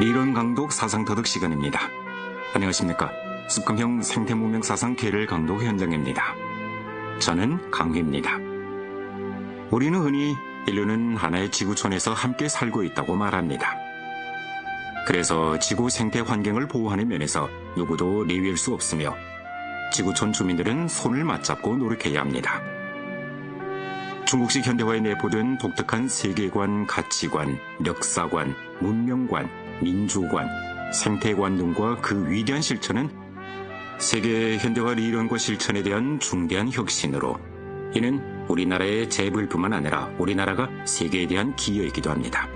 이론 강독 사상 터득 시간입니다. 안녕하십니까. 습관형 생태문명 사상 계를 강독 현장입니다. 저는 강휘입니다. 우리는 흔히 인류는 하나의 지구촌에서 함께 살고 있다고 말합니다. 그래서 지구 생태 환경을 보호하는 면에서 누구도 내외일 수 없으며 지구촌 주민들은 손을 맞잡고 노력해야 합니다. 중국식 현대화에 내포된 독특한 세계관, 가치관, 역사관, 문명관, 민주관, 생태관 등과 그 위대한 실천은 세계 현대화 이론과 실천에 대한 중대한 혁신으로 이는 우리나라의 재부일뿐만 아니라 우리나라가 세계에 대한 기여이기도 합니다.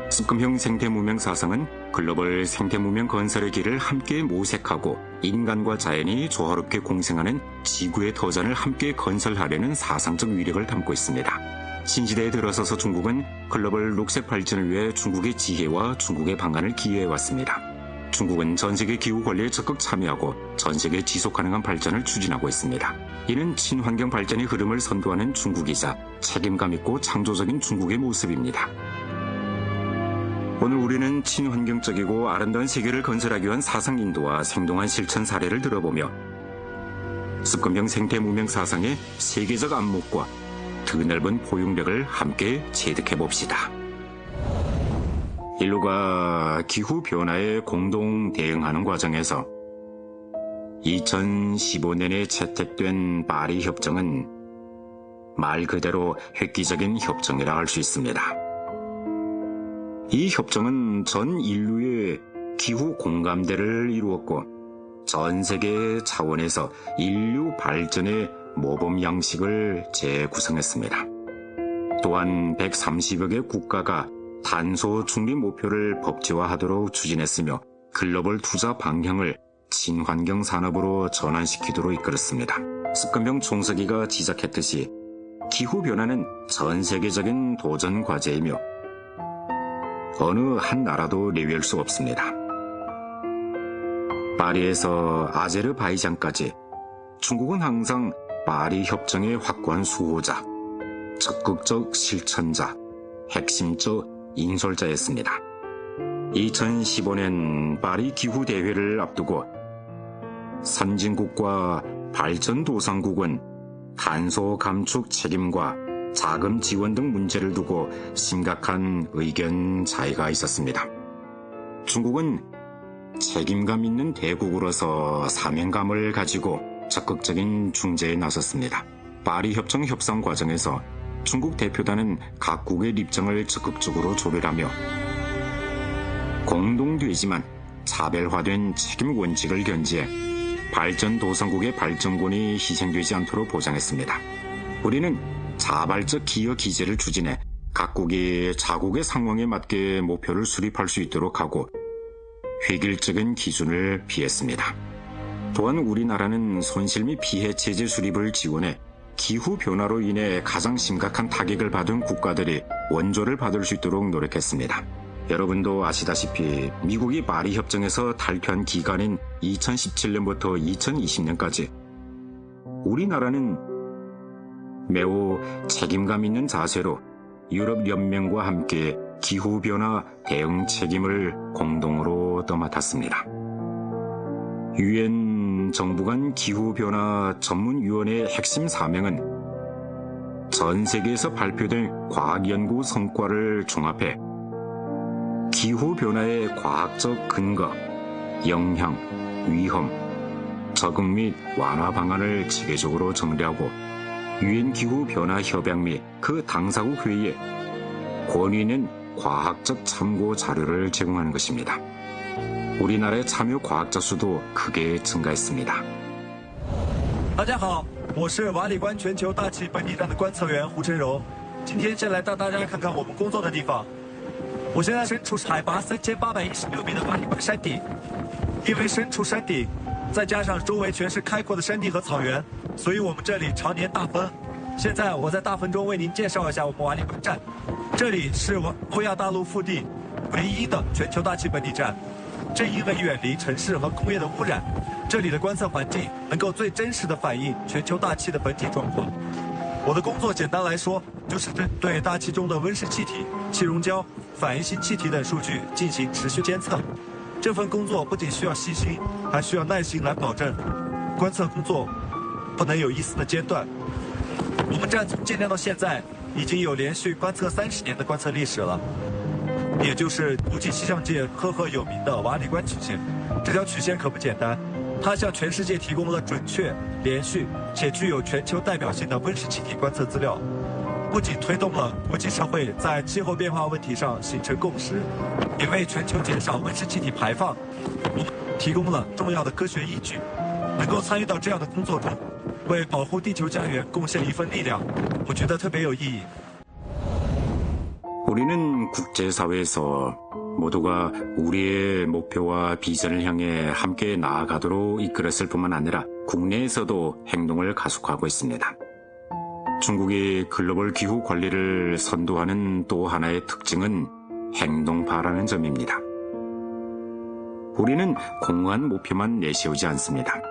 습금형 생태문명 사상은 글로벌 생태문명 건설의 길을 함께 모색하고 인간과 자연이 조화롭게 공생하는 지구의 터전을 함께 건설하려는 사상적 위력을 담고 있습니다. 신시대에 들어서서 중국은 글로벌 녹색 발전을 위해 중국의 지혜와 중국의 방안을 기여해왔습니다. 중국은 전세계 기후 관리에 적극 참여하고 전세계 지속가능한 발전을 추진하고 있습니다. 이는 친환경 발전의 흐름을 선도하는 중국이자 책임감 있고 창조적인 중국의 모습입니다. 오늘 우리는 친환경적이고 아름다운 세계를 건설하기 위한 사상 인도와 생동한 실천 사례를 들어보며 습금형 생태문명 사상의 세계적 안목과 드넓은 포용력을 함께 체득해봅시다. 인류가 기후변화에 공동 대응하는 과정에서 2015년에 채택된 파리 협정은 말 그대로 획기적인 협정이라 할 수 있습니다. 이 협정은 전 인류의 기후 공감대를 이루었고 전 세계 차원에서 인류 발전의 모범 양식을 재구성했습니다. 또한 130여 개 국가가 탄소 중립 목표를 법제화하도록 추진했으며 글로벌 투자 방향을 친환경 산업으로 전환시키도록 이끌었습니다. 습관형 총서기가 지적했듯이 기후변화는 전 세계적인 도전 과제이며 어느 한 나라도 내외할 수 없습니다. 파리에서 아제르바이잔까지 중국은 항상 파리 협정의 확고한 수호자, 적극적 실천자, 핵심적 인솔자였습니다. 2015년 파리 기후대회를 앞두고 선진국과 발전도상국은 탄소 감축 책임과 자금 지원 등 문제를 두고 심각한 의견 차이가 있었습니다. 중국은 책임감 있는 대국으로서 사명감을 가지고 적극적인 중재에 나섰습니다. 파리 협정 협상 과정에서 중국 대표단은 각국의 입장을 적극적으로 조율하며 공동되지만 차별화된 책임 원칙을 견지해 발전도상국의 발전권이 희생되지 않도록 보장했습니다. 우리는 자발적 기여 기제를 추진해 각국이 자국의 상황에 맞게 목표를 수립할 수 있도록 하고 획일적인 기준을 피했습니다. 또한 우리나라는 손실 및 피해 체제 수립을 지원해 기후변화로 인해 가장 심각한 타격을 받은 국가들이 원조를 받을 수 있도록 노력했습니다. 여러분도 아시다시피 미국이 파리 협정에서 탈퇴한 기간인 2017년부터 2020년까지 우리나라는 매우 책임감 있는 자세로 유럽연맹과 함께 기후변화 대응 책임을 공동으로 떠맡았습니다. 유엔 정부 간 기후변화 전문위원회의 핵심 사명은 전 세계에서 발표된 과학연구 성과를 종합해 기후변화의 과학적 근거, 영향, 위험, 적응 및 완화 방안을 체계적으로 정리하고 유엔 기후변화 협약 및 그 당사국 회의에 권위 있는 과학적 참고 자료를 제공하는 것입니다. 우리나라의 참여 과학자 수도 크게 증가했습니다. 大家好，我是瓦里关全球大气本地站的观测员胡晨柔。今天先来带大家看看我们工作的地方。我现在身处海拔3816米的瓦里关山顶，因为身处山顶，再加上周围全是开阔的山地和草原，所以我们这里常年大风。现在我在大风中为您介绍一下我们瓦里关站，这里是欧亚大陆腹地唯一的全球大气本地站。正因为远离城市和工业的污染，这里的观测环境能够最真实地反映全球大气的本体状况。我的工作简单来说，就是针对大气中的温室气体、气溶胶、反应性气体等数据进行持续监测。这份工作不仅需要细心，还需要耐心来保证观测工作不能有一丝的间断。我们站从建立到现在，已经有连续观测30年的观测历史了，也就是国际气象界赫赫有名的瓦里关曲线。这条曲线可不简单，它向全世界提供了准确、连续且具有全球代表性的温室气体观测资料，不仅推动了国际社会在气候变化问题上形成共识，也为全球减少温室气体排放提供了重要的科学依据。能够参与到这样的工作中，为保护地球家园贡献一份力量，我觉得特别有意义。 우리는 국제사회에서 모두가 우리의 목표와 비전을 향해 함께 나아가도록 이끌었을 뿐만 아니라 국내에서도 행동을 가속화하고 있습니다. 중국이 글로벌 기후 관리를 선도하는 또 하나의 특징은 행동파라는 점입니다. 우리는 공허한 목표만 내세우지 않습니다.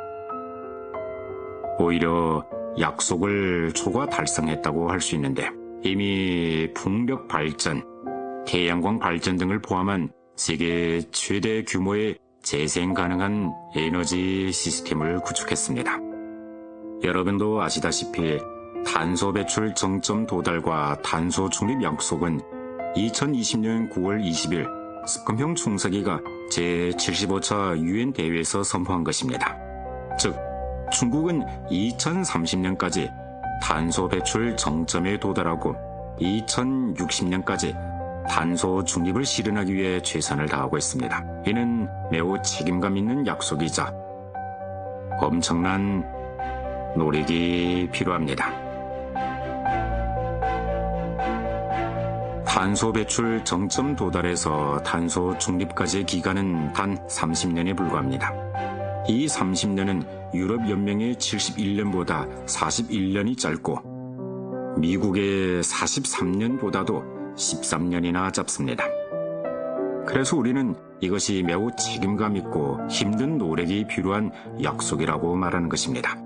오히려 약속을 초과 달성했다고 할 수 있는데 이미 풍력 발전, 태양광 발전 등을 포함한 세계 최대 규모의 재생 가능한 에너지 시스템을 구축했습니다. 여러분도 아시다시피 탄소 배출 정점 도달과 탄소 중립 약속은 2020년 9월 20일 스컴평 총서기가 제75차 유엔 대회에서 선포한 것입니다. 즉, 중국은 2030년까지 탄소 배출 정점에 도달하고 2060년까지 탄소 중립을 실현하기 위해 최선을 다하고 있습니다. 이는 매우 책임감 있는 약속이자 엄청난 노력이 필요합니다. 탄소 배출 정점 도달에서 탄소 중립까지의 기간은 단 30년에 불과합니다. 이 30년은 유럽연맹의 71년보다 41년이 짧고 미국의 43년보다도 13년이나 짧습니다. 그래서 우리는 이것이 매우 책임감 있고 힘든 노력이 필요한 약속이라고 말하는 것입니다.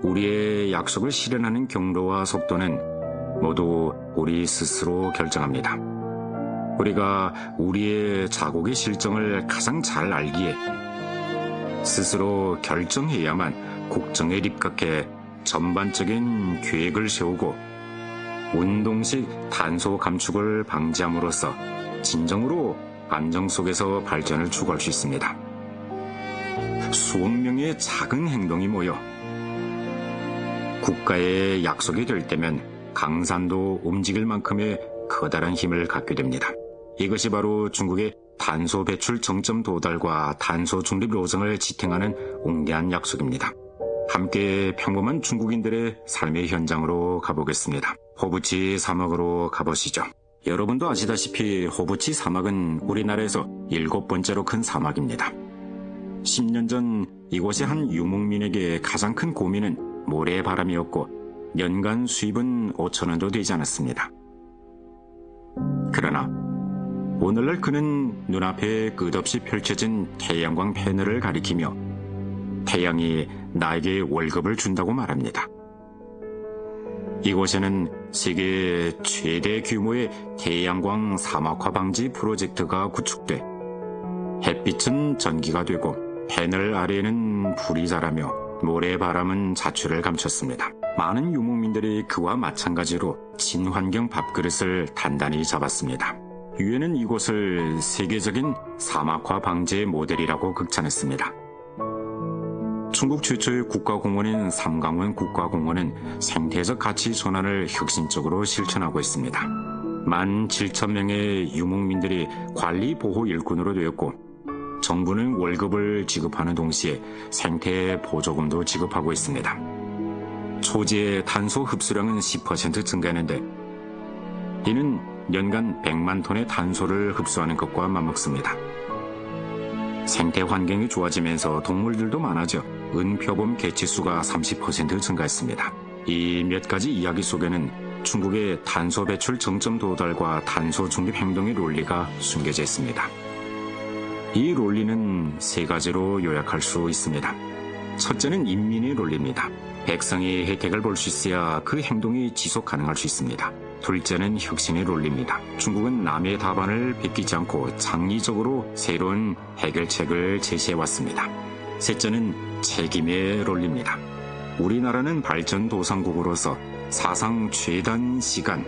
우리의 약속을 실현하는 경로와 속도는 모두 우리 스스로 결정합니다. 우리가 우리의 자국의 실정을 가장 잘 알기에 스스로 결정해야만 국정에 입각해 전반적인 계획을 세우고 운동식 탄소 감축을 방지함으로써 진정으로 안정 속에서 발전을 추구할 수 있습니다. 수억 명의 작은 행동이 모여 국가의 약속이 될 때면 강산도 움직일 만큼의 커다란 힘을 갖게 됩니다. 이것이 바로 중국의 탄소 배출 정점 도달과 탄소 중립 로정을 지탱하는 웅대한 약속입니다. 함께 평범한 중국인들의 삶의 현장으로 가보겠습니다. 호부치 사막으로 가보시죠. 여러분도 아시다시피 호부치 사막은 우리나라에서 7번째로 큰 사막입니다. 10년 전 이곳의 한 유목민에게 가장 큰 고민은 모래바람이었고 연간 수입은 5,000원도 되지 않았습니다. 그러나 오늘날 그는 눈앞에 끝없이 펼쳐진 태양광 패널을 가리키며 태양이 나에게 월급을 준다고 말합니다. 이곳에는 세계 최대 규모의 태양광 사막화 방지 프로젝트가 구축돼 햇빛은 전기가 되고 패널 아래에는 불이 자라며 모래바람은 자취를 감췄습니다. 많은 유목민들이 그와 마찬가지로 친환경 밥그릇을 단단히 잡았습니다. 유엔은 이곳을 세계적인 사막화 방지의 모델이라고 극찬했습니다. 중국 최초의 국가공원인 삼강원 국가공원은 생태적 가치 전환을 혁신적으로 실천하고 있습니다. 17,000명의 유목민들이 관리 보호 일꾼으로 되었고 정부는 월급을 지급하는 동시에 생태 보조금도 지급하고 있습니다. 초지의 탄소 흡수량은 10% 증가했는데 이는 연간 100만 톤의 탄소를 흡수하는 것과 맞먹습니다. 생태 환경이 좋아지면서 동물들도 많아져 은표범 개체수가 30% 증가했습니다. 이 몇 가지 이야기 속에는 중국의 탄소 배출 정점 도달과 탄소 중립 행동의 논리가 숨겨져 있습니다. 이 논리는 3가지로 요약할 수 있습니다. 첫째는 인민의 논리입니다. 백성이 혜택을 볼 수 있어야 그 행동이 지속 가능할 수 있습니다. 둘째는 혁신의 론리입니다. 중국은 남의 답안을 베끼지 않고 창의적으로 새로운 해결책을 제시해왔습니다. 셋째는 책임의 론리입니다. 우리나라는 발전도상국으로서 사상 최단 시간,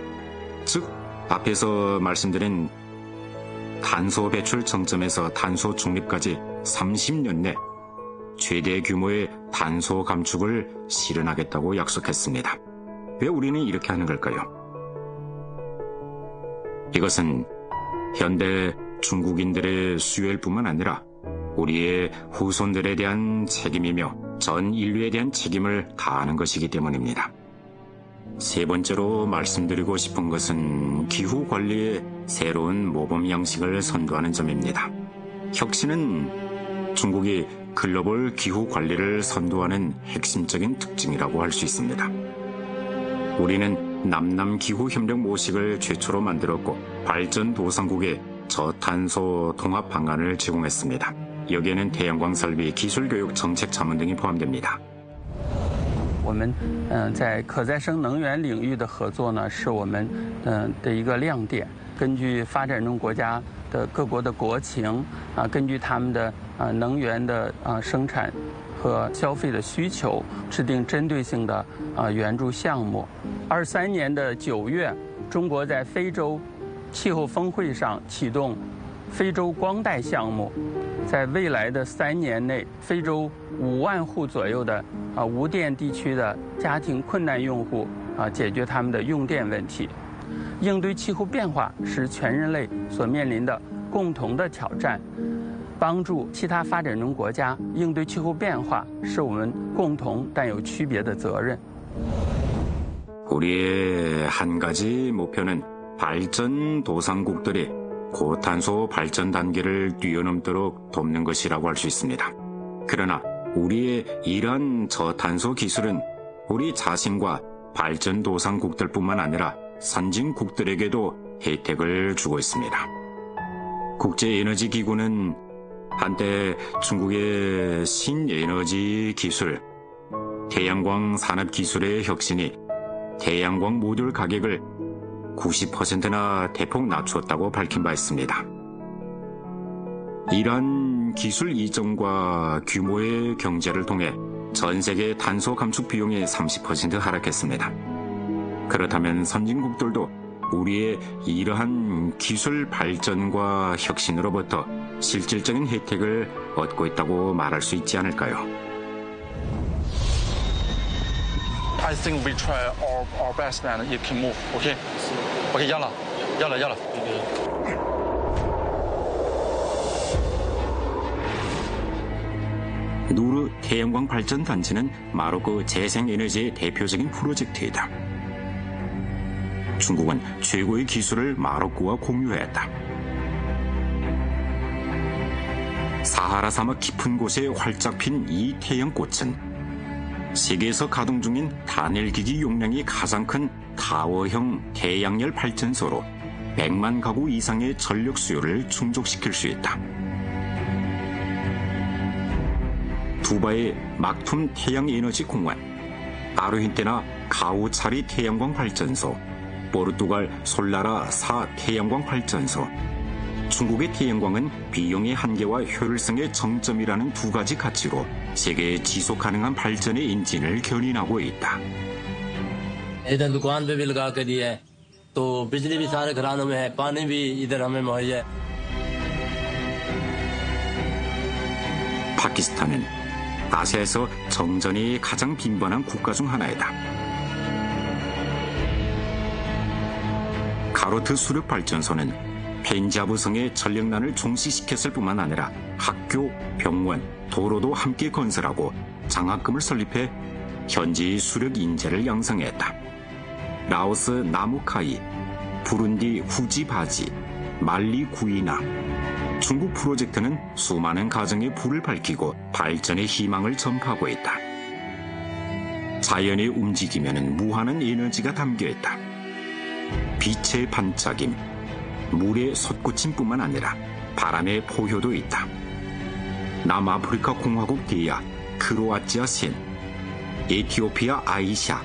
즉 앞에서 말씀드린 탄소 배출 정점에서 탄소 중립까지 30년 내 최대 규모의 탄소 감축을 실현하겠다고 약속했습니다. 왜 우리는 이렇게 하는 걸까요? 이것은 현대 중국인들의 수요일 뿐만 아니라 우리의 후손들에 대한 책임이며 전 인류에 대한 책임을 다하는 것이기 때문입니다. 세 번째로 말씀드리고 싶은 것은 기후 관리의 새로운 모범 양식을 선도하는 점입니다. 혁신은 중국이 글로벌 기후 관리를 선도하는 핵심적인 특징이라고 할 수 있습니다. 우리는 남남 기후 협력 모식을 최초로 만들었고 발전도상국에 저탄소 통합 방안을 제공했습니다. 여기에는 태양광 설비, 기술 교육, 정책 자문 등이 포함됩니다. 我们在可再生能源领域的合作呢，是我们的一个亮点。根据发展中国家的各国的国情根据他们的能源的生产和消费的需求，制定针对性的援助项目。23年的9月，中国在非洲气候峰会上启动非洲光带项目，在未来的3年内，非洲5万户左右的无电地区的家庭困难用户解决他们的用电问题。应对气候变化是全人类所面临的共同的挑战，帮助其他发展中国家应对气候变化是我们共同但有区别的责任。 우리의 한 가지 목표는 발전도상국들이 고탄소 발전 단계를 뛰어넘도록 돕는 것이라고 할 수 있습니다. 그러나 우리의 이러한 저탄소 기술은 우리 자신과 발전도상국들뿐만 아니라 선진국들에게도 혜택을 주고 있습니다. 국제에너지기구는 한때 중국의 신에너지 기술, 태양광 산업 기술의 혁신이 태양광 모듈 가격을 90%나 대폭 낮추었다고 밝힌 바 있습니다. 이러한 기술 이전과 규모의 경제를 통해 전 세계 탄소 감축 비용이 30% 하락했습니다. 그렇다면 선진국들도 우리의 이러한 기술 발전과 혁신으로부터 실질적인 혜택을 얻고 있다고 말할 수 있지 않을까요? I think we try our best and it can move. Okay? Okay, yalla. Yalla, yalla. 누르 태양광 발전 단지는 마로크 재생에너지의 대표적인 프로젝트이다. 중국은 최고의 기술을 마로크와 공유했다. 사하라 사막 깊은 곳에 활짝 핀 이 태양꽃은 세계에서 가동 중인 단열기기 용량이 가장 큰 타워형 태양열 발전소로 100만 가구 이상의 전력 수요를 충족시킬 수 있다. 두바이의 막툼 태양에너지 공원, 아르헨티나 가우차리 태양광 발전소, 포르투갈 솔라라 4 태양광 발전소, 중국의 태양광은 비용의 한계와 효율성의 정점이라는 두 가지 가치로 세계의 지속 가능한 발전의 엔진을 견인하고 있다. इधर दुकान पे भी लगा के दी है तो बिजली भी सारे घरानों में है पानी भी इधर हमें मुहैया है. 파키스탄은 아시아에서 정전이 가장 빈번한 국가 중 하나이다. 카로트 수력 발전소는 펜자브 성의 전력난을 종식시켰을 뿐만 아니라 학교, 병원, 도로도 함께 건설하고 장학금을 설립해 현지 수력 인재를 양성했다. 라오스 나무카이, 부룬디 후지바지, 말리 구이나, 중국 프로젝트는 수많은 가정에 불을 밝히고 발전의 희망을 전파하고 있다. 자연의 움직임에는 무한한 에너지가 담겨있다. 빛의 반짝임, 물의 솟구침뿐만 아니라 바람의 포효도 있다. 남아프리카 공화국 디아, 크로아티아 신, 에티오피아 아이샤,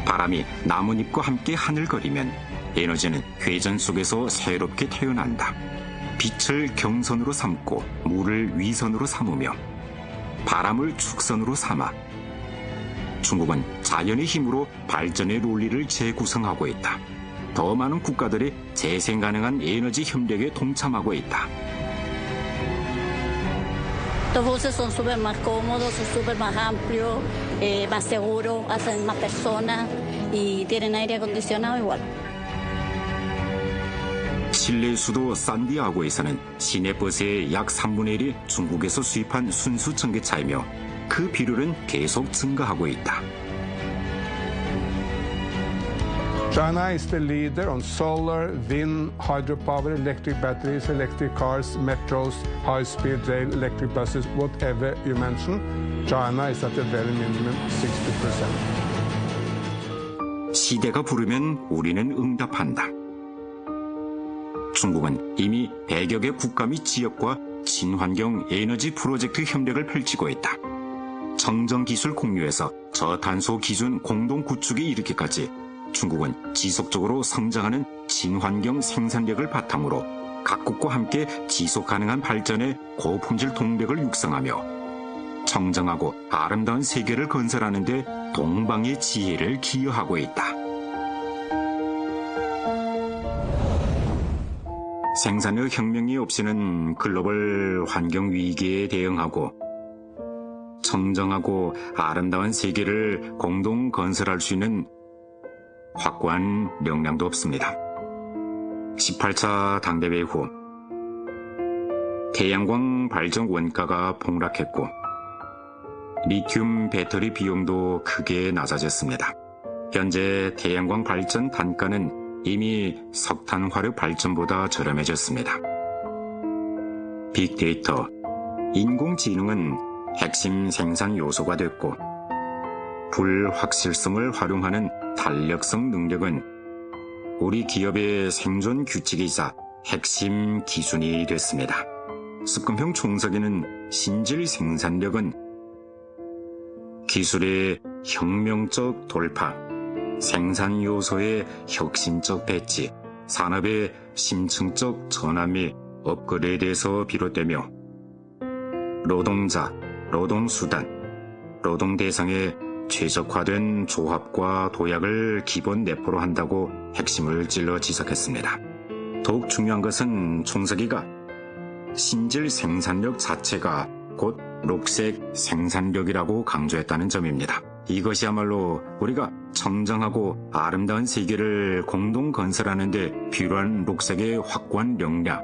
바람이 나뭇잎과 함께 하늘거리면 에너지는 회전 속에서 새롭게 태어난다. 빛을 경선으로 삼고 물을 위선으로 삼으며 바람을 축선으로 삼아 중국은 자연의 힘으로 발전의 논리를 재구성하고 있다. 더 많은 국가들이 재생 가능한 에너지 협력에 동참하고 있다. Los buses son súper más cómodos, son súper más amplios, más seguros, hacen más personas y tienen aire acondicionado igual. 칠레 수도 산디아고에서는 시내버스의 약 3분의 1이 중국에서 수입한 순수 전기차이며 그 비율은 계속 증가하고 있다. China is the leader on solar, wind, hydropower, electric batteries, electric cars, metros, high-speed rail, electric buses, whatever you mention. China is at the very minimum 60%. 시대가 부르면 우리는 응답한다. 중국은 이미 100여 개 국가 및 지역과 친환경 에너지 프로젝트 협력을 펼치고 있다. 청정기술 공유에서 저탄소 기준 공동 구축에 이르기까지 중국은 지속적으로 성장하는 친환경 생산력을 바탕으로 각국과 함께 지속 가능한 발전의 고품질 동력을 육성하며 청정하고 아름다운 세계를 건설하는 데 동방의 지혜를 기여하고 있다. 생산력 혁명이 없이는 글로벌 환경 위기에 대응하고 청정하고 아름다운 세계를 공동 건설할 수 있는 확고한 역량도 없습니다. 18차 당대회 후 태양광 발전 원가가 폭락했고 리튬 배터리 비용도 크게 낮아졌습니다. 현재 태양광 발전 단가는 이미 석탄 화력 발전보다 저렴해졌습니다. 빅데이터, 인공지능은 핵심 생산 요소가 됐고 불확실성을 활용하는 탄력성 능력은 우리 기업의 생존 규칙이자 핵심 기준이 됐습니다. 습금형 총석에는 신질 생산력은 기술의 혁명적 돌파, 생산 요소의 혁신적 배치, 산업의 심층적 전환 및 업그레이드에서 비롯되며 노동자, 노동수단, 노동 대상의 최적화된 조합과 도약을 기본 내포로 한다고 핵심을 찔러 지적했습니다. 더욱 중요한 것은 총석이가 신질 생산력 자체가 곧 녹색 생산력이라고 강조했다는 점입니다. 이것이야말로 우리가 청정하고 아름다운 세계를 공동 건설하는 데 필요한 녹색의 확고한 역량,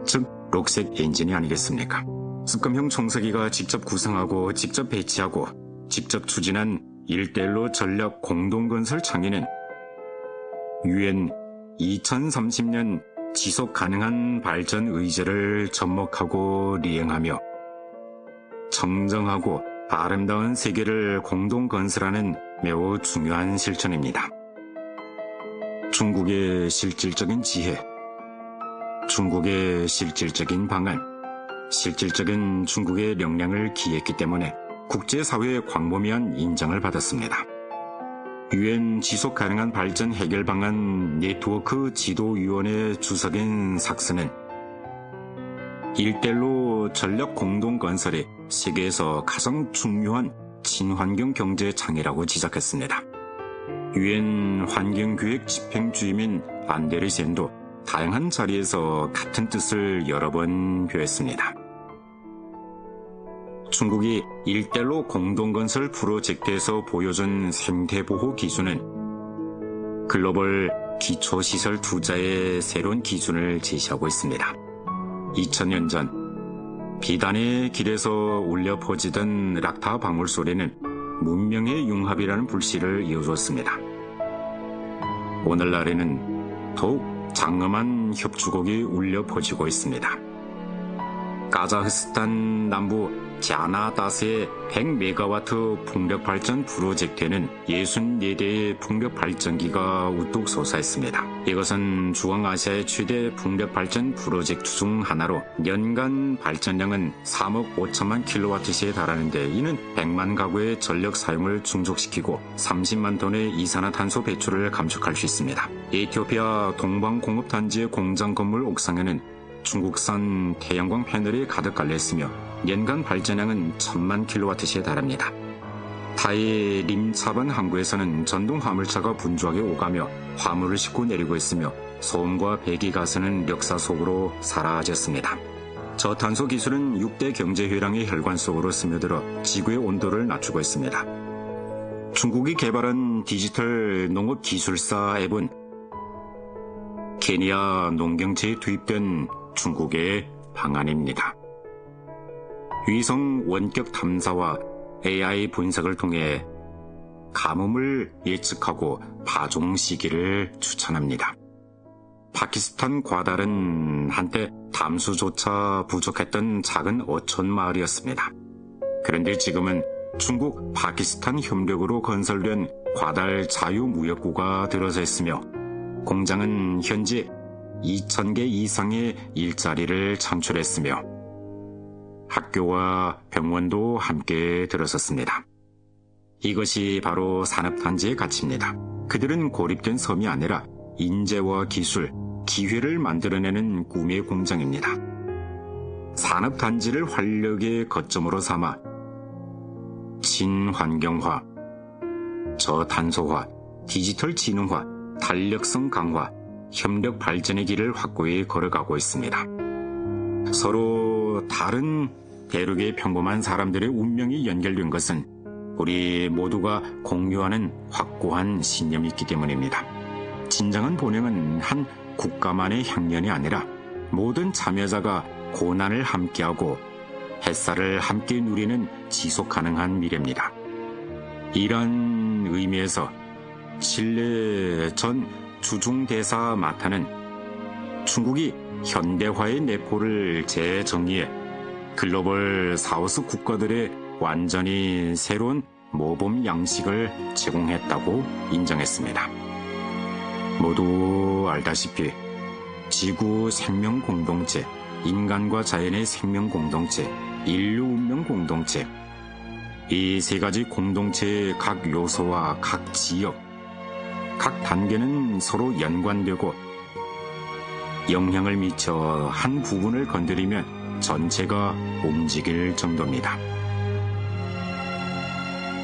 즉 녹색 엔진이 아니겠습니까? 습금형 총석이가 직접 구성하고 직접 배치하고 직접 추진한 1:1 전략 공동건설倡의는 UN 2030년 지속 가능한 발전 의제를 접목하고 리행하며 청정하고 아름다운 세계를 공동 건설하는 매우 중요한 실천입니다. 중국의 실질적인 지혜, 중국의 실질적인 방안, 실질적인 중국의 역량을 기했기 때문에 국제사회의 광범위한 인정을 받았습니다. UN 지속 가능한 발전 해결 방안 네트워크 지도위원회 주석인 삭스는 1:1 전략 공동 건설이 세계에서 가장 중요한 친환경 경제 창의라고 지적했습니다. UN 환경기획 집행주임인 안데르센도 다양한 자리에서 같은 뜻을 여러 번 표했습니다. 중국이 1:1 공동건설 프로젝트에서 보여준 생태보호 기준은 글로벌 기초시설 투자의 새로운 기준을 제시하고 있습니다. 2000년 전 비단의 길에서 울려 퍼지던 락타 방울 소리는 문명의 융합이라는 불씨를 이어줬습니다. 오늘날에는 더욱 장엄한 협주곡이 울려 퍼지고 있습니다. 카자흐스탄 남부 자나다스의 100메가와트 풍력발전 프로젝트에는 64대의 풍력발전기가 우뚝 솟아있습니다. 이것은 중앙아시아의 최대 풍력발전 프로젝트 중 하나로 연간 발전량은 3억 5천만 킬로와트시에 달하는데 이는 100만 가구의 전력 사용을 충족시키고 30만 톤의 이산화탄소 배출을 감축할 수 있습니다. 에티오피아 동방공업단지의 공장 건물 옥상에는 중국산 태양광 패널이 가득 깔려있으며 연간 발전량은 1000만 킬로와트시에 달합니다. 타이 림차반 항구에서는 전동 화물차가 분주하게 오가며 화물을 싣고 내리고 있으며 소음과 배기가스는 력사 속으로 사라졌습니다. 저탄소 기술은 6대 경제회랑의 혈관 속으로 스며들어 지구의 온도를 낮추고 있습니다. 중국이 개발한 디지털 농업기술사 앱은 케니아 농경지에 투입된 중국의 방안입니다. 위성 원격 탐사와 AI 분석을 통해 가뭄을 예측하고 파종 시기를 추천합니다. 파키스탄 과달은 한때 담수조차 부족했던 작은 어촌 마을이었습니다. 그런데 지금은 중국 파키스탄 협력으로 건설된 과달 자유무역구가 들어서 있으며 공장은 현재 2,000개 이상의 일자리를 창출했으며 학교와 병원도 함께 들어섰습니다. 이것이 바로 산업단지의 가치입니다. 그들은 고립된 섬이 아니라 인재와 기술, 기회를 만들어내는 꿈의 공장입니다. 산업단지를 활력의 거점으로 삼아 친환경화, 저탄소화, 디지털 지능화, 탄력성 강화, 협력 발전의 길을 확고히 걸어가고 있습니다. 서로 다른 대륙의 평범한 사람들의 운명이 연결된 것은 우리 모두가 공유하는 확고한 신념이 있기 때문입니다. 진정한 번영은 한 국가만의 향연이 아니라 모든 참여자가 고난을 함께하고 햇살을 함께 누리는 지속 가능한 미래입니다. 이런 의미에서 칠레 전 주중대사 마타는 중국이 현대화의 내포를 재정리해 글로벌 사우스 국가들의 완전히 새로운 모범 양식을 제공했다고 인정했습니다. 모두 알다시피 지구 생명 공동체, 인간과 자연의 생명 공동체, 인류 운명 공동체, 이 세 가지 공동체의 각 요소와 각 지역, 각 단계는 서로 연관되고 영향을 미쳐 한 부분을 건드리면 전체가 움직일 정도입니다.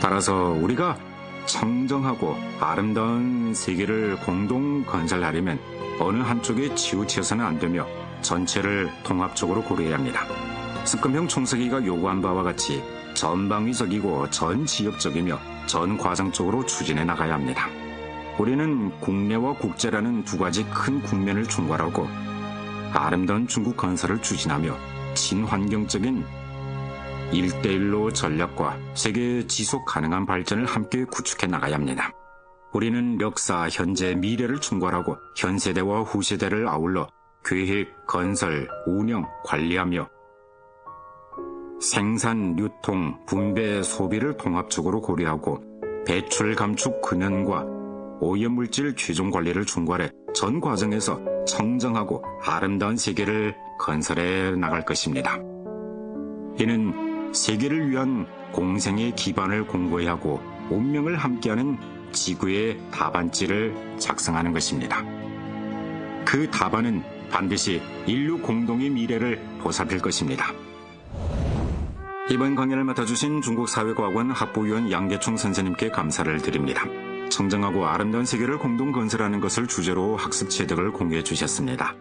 따라서 우리가 청정하고 아름다운 세계를 공동 건설하려면 어느 한쪽에 치우쳐서는 안 되며 전체를 통합적으로 고려해야 합니다. 습금형 총서기가 요구한 바와 같이 전방위적이고 전지역적이며 전과정적으로 추진해 나가야 합니다. 우리는 국내와 국제라는 두 가지 큰 국면을 총괄하고 아름다운 중국 건설을 추진하며 친환경적인 1대1로 전략과 세계 지속 가능한 발전을 함께 구축해 나가야 합니다. 우리는 역사, 현재, 미래를 총괄하고 현 세대와 후 세대를 아울러 계획, 건설, 운영, 관리하며 생산, 유통, 분배, 소비를 통합적으로 고려하고 배출 감축 근원과 오염물질 최종 관리를 총괄해 전 과정에서 청정하고 아름다운 세계를 건설해 나갈 것입니다. 이는 세계를 위한 공생의 기반을 공고히 하고 운명을 함께하는 지구의 답안지를 작성하는 것입니다. 그 답안은 반드시 인류 공동의 미래를 보살필 것입니다. 이번 강연을 맡아주신 중국사회과학원 학부위원 양계총 선생님께 감사를 드립니다. 청정하고 아름다운 세계를 공동 건설하는 것을 주제로 학습 체득을 공유해 주셨습니다.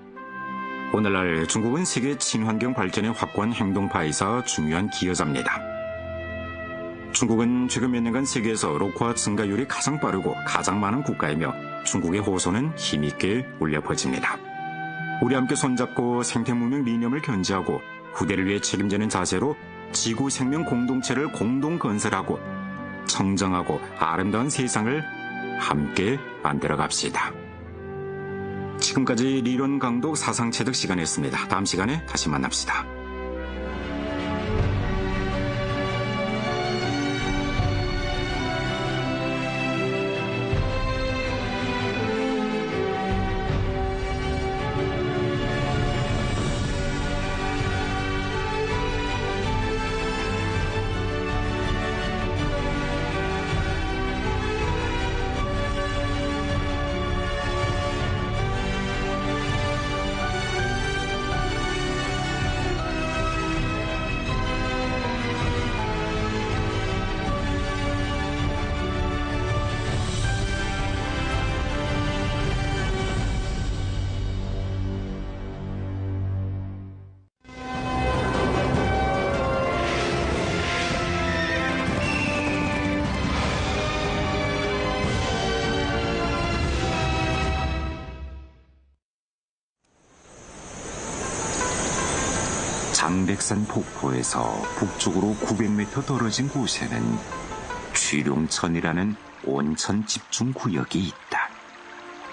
오늘날 중국은 세계 친환경 발전의 확고한 행동파이사 중요한 기여자입니다. 중국은 최근 몇 년간 세계에서 록화 증가율이 가장 빠르고 가장 많은 국가이며 중국의 호소는 힘있게 울려 퍼집니다. 우리 함께 손잡고 생태문명 리념을 견지하고 후대를 위해 책임지는 자세로 지구 생명 공동체를 공동 건설하고 청정하고 아름다운 세상을 함께 만들어 갑시다. 지금까지 리론 강독 사상 체득 시간이었습니다. 다음 시간에 다시 만납시다. 장백산 폭포에서 북쪽으로 900m 떨어진 곳에는 취룡천이라는 온천 집중 구역이 있다.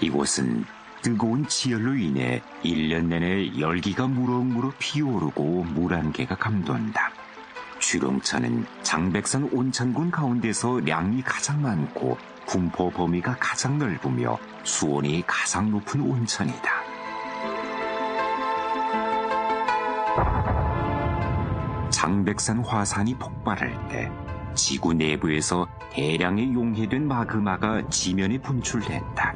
이곳은 뜨거운 지열로 인해 1년 내내 열기가 무럭무럭 피어오르고 물안개가 감돈다. 취룡천은 장백산 온천군 가운데서 량이 가장 많고 분포 범위가 가장 넓으며 수온이 가장 높은 온천이다. 장백산 화산이 폭발할 때 지구 내부에서 대량의 용해된 마그마가 지면에 분출됐다.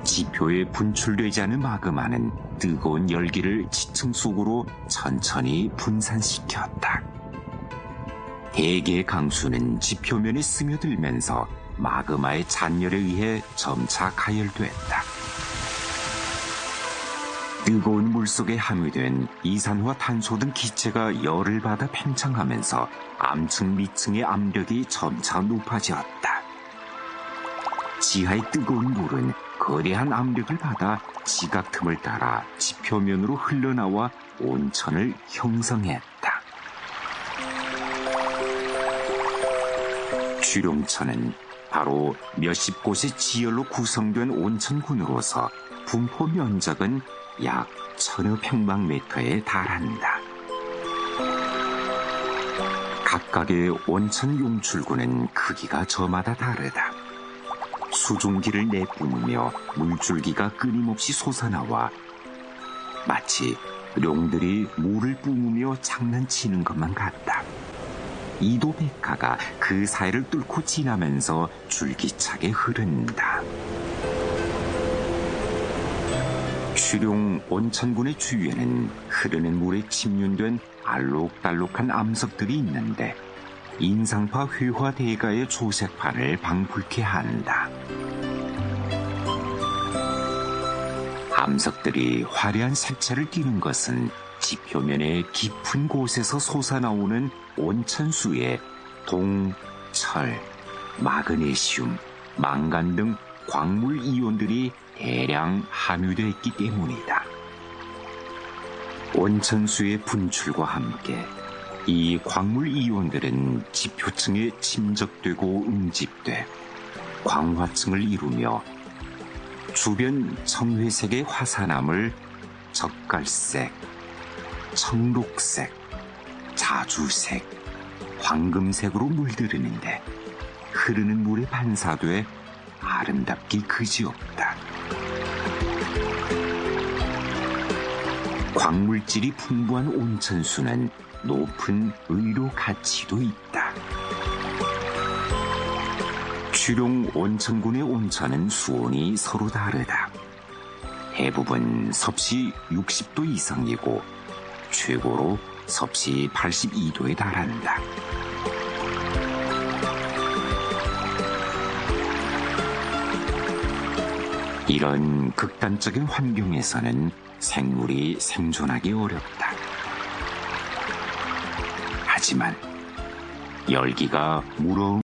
지표에 분출되지 않은 마그마는 뜨거운 열기를 지층 속으로 천천히 분산시켰다. 대개의 강수는 지표면에 스며들면서 마그마의 잔열에 의해 점차 가열됐다. 뜨거운 물속에 함유된 이산화탄소 등 기체가 열을 받아 팽창하면서 암층 밑층의 압력이 점차 높아졌다. 지하의 뜨거운 물은 거대한 압력을 받아 지각 틈을 따라 지표면으로 흘러나와 온천을 형성했다. 취룡천은 바로 몇십 곳의 지열로 구성된 온천군으로서 분포 면적은 약 1000여 평방미터에 달한다. 각각의 온천 용출구는 크기가 저마다 다르다. 수증기를 내뿜으며 물줄기가 끊임없이 솟아나와 마치 룡들이 물을 뿜으며 장난치는 것만 같다. 이도백가가 그 사이를 뚫고 지나면서 줄기차게 흐른다. 취룡 온천군의 주위에는 흐르는 물에 침륜된 알록달록한 암석들이 있는데 인상파 회화 대가의 조색판을 방불케 한다. 암석들이 화려한 색채를 띠는 것은 지표면의 깊은 곳에서 솟아나오는 온천수에 동, 철, 마그네슘, 망간 등 광물 이온들이 대량 함유되어 있기 때문이다. 온천수의 분출과 함께 이 광물 이온들은 지표층에 침적되고 응집돼 광화층을 이루며 주변 청회색의 화산암을 젓갈색, 청록색, 자주색, 황금색으로 물들이는데 흐르는 물에 반사돼 아름답기 그지없다. 광물질이 풍부한 온천수는 높은 의료 가치도 있다. 취룡 온천군의 온천은 수온이 서로 다르다. 대부분 섭씨 60도 이상이고 최고로 섭씨 82도에 달한다. 이런 극단적인 환경에서는 생물이 생존하기 어렵다. 하지만 열기가 무러운